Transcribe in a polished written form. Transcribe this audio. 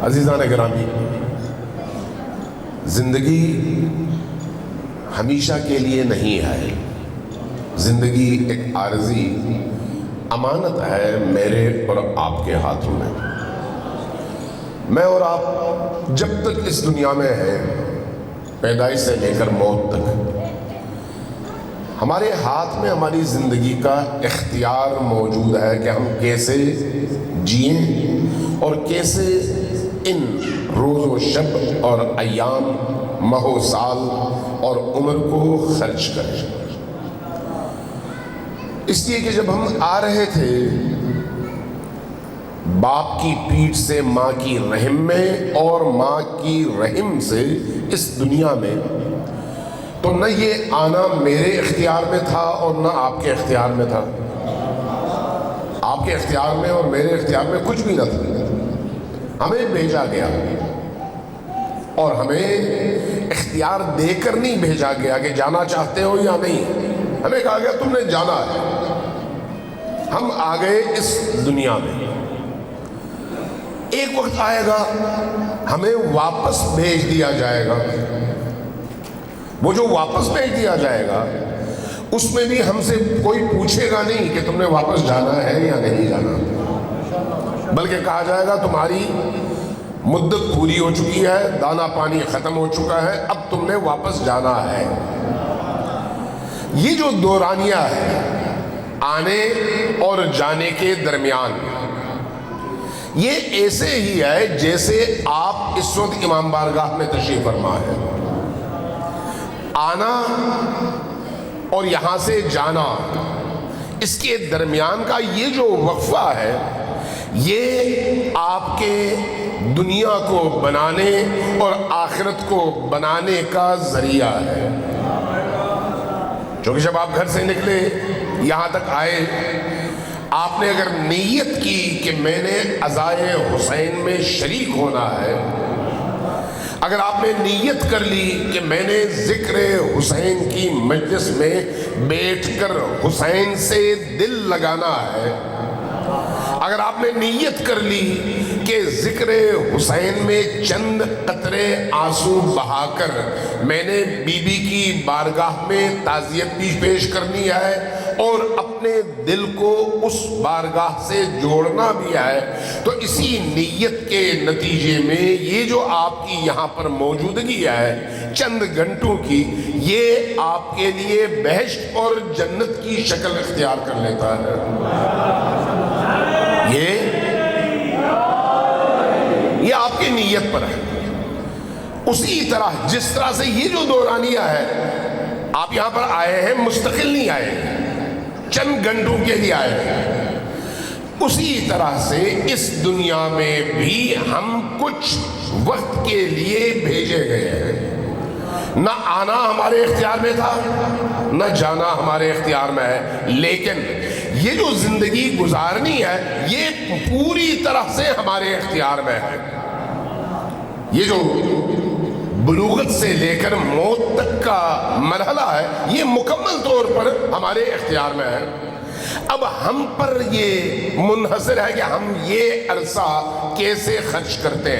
عزیزان گرامی، زندگی ہمیشہ کے لیے نہیں ہے۔ زندگی ایک عارضی امانت ہے میرے اور آپ کے ہاتھوں میں۔ میں اور آپ جب تک اس دنیا میں ہیں، پیدائش سے لے کر موت تک، ہمارے ہاتھ میں ہماری زندگی کا اختیار موجود ہے کہ ہم کیسے جئیں اور کیسے ان روز و شب اور ایام، ماہ و سال اور عمر کو خرچ کریں۔ اس لیے کہ جب ہم آ رہے تھے باپ کی پیٹھ سے ماں کی رحم میں اور ماں کی رحم سے اس دنیا میں، تو نہ یہ آنا میرے اختیار میں تھا اور نہ آپ کے اختیار میں تھا۔ آپ کے اختیار میں اور میرے اختیار میں کچھ بھی نہ تھا۔ ہمیں بھیجا گیا اور ہمیں اختیار دے کر نہیں بھیجا گیا کہ جانا چاہتے ہو یا نہیں۔ ہمیں کہا گیا تم نے جانا ہے۔ ہم آ گئے اس دنیا میں۔ ایک وقت آئے گا ہمیں واپس بھیج دیا جائے گا۔ وہ جو واپس بھیج دیا جائے گا اس میں بھی ہم سے کوئی پوچھے گا نہیں کہ تم نے واپس جانا ہے یا نہیں جانا، بلکہ کہا جائے گا تمہاری مدت پوری ہو چکی ہے، دانا پانی ختم ہو چکا ہے، اب تم نے واپس جانا ہے۔ یہ جو دورانیہ ہے آنے اور جانے کے درمیان، یہ ایسے ہی ہے جیسے آپ اس وقت امام بارگاہ میں تشریف فرما ہے۔ آنا اور یہاں سے جانا، اس کے درمیان کا یہ جو وقفہ ہے، یہ آپ کے دنیا کو بنانے اور آخرت کو بنانے کا ذریعہ ہے۔ چونکہ جب آپ گھر سے نکلے یہاں تک آئے، آپ نے اگر نیت کی کہ میں نے عزائے حسین میں شریک ہونا ہے، اگر آپ نے نیت کر لی کہ میں نے ذکر حسین کی مجلس میں بیٹھ کر حسین سے دل لگانا ہے، اگر آپ نے نیت کر لی کہ ذکر حسین میں چند قطرے آنسو بہا کر میں نے بی بی کی بارگاہ میں تعزیت بھی پیش کرنی ہے اور اپنے دل کو اس بارگاہ سے جوڑنا بھی ہے، تو اسی نیت کے نتیجے میں یہ جو آپ کی یہاں پر موجودگی ہے چند گھنٹوں کی، یہ آپ کے لیے بہشت اور جنت کی شکل اختیار کر لیتا ہے۔ یہ آپ کی نیت پر ہے۔ اسی طرح جس طرح سے یہ جو دورانیہ ہے، آپ یہاں پر آئے ہیں، مستقل نہیں آئے ہیں، چند گھنٹوں کے لیے آئے ہیں، اسی طرح سے اس دنیا میں بھی ہم کچھ وقت کے لیے بھیجے گئے ہیں۔ نہ آنا ہمارے اختیار میں تھا، نہ جانا ہمارے اختیار میں ہے، لیکن یہ جو زندگی گزارنی ہے یہ پوری طرح سے ہمارے اختیار میں ہے۔ یہ جو بلوغت سے لے کر موت تک کا مرحلہ ہے یہ مکمل طور پر ہمارے اختیار میں ہے۔ اب ہم پر یہ منحصر ہے کہ ہم یہ عرصہ کیسے خرچ کرتے ہیں۔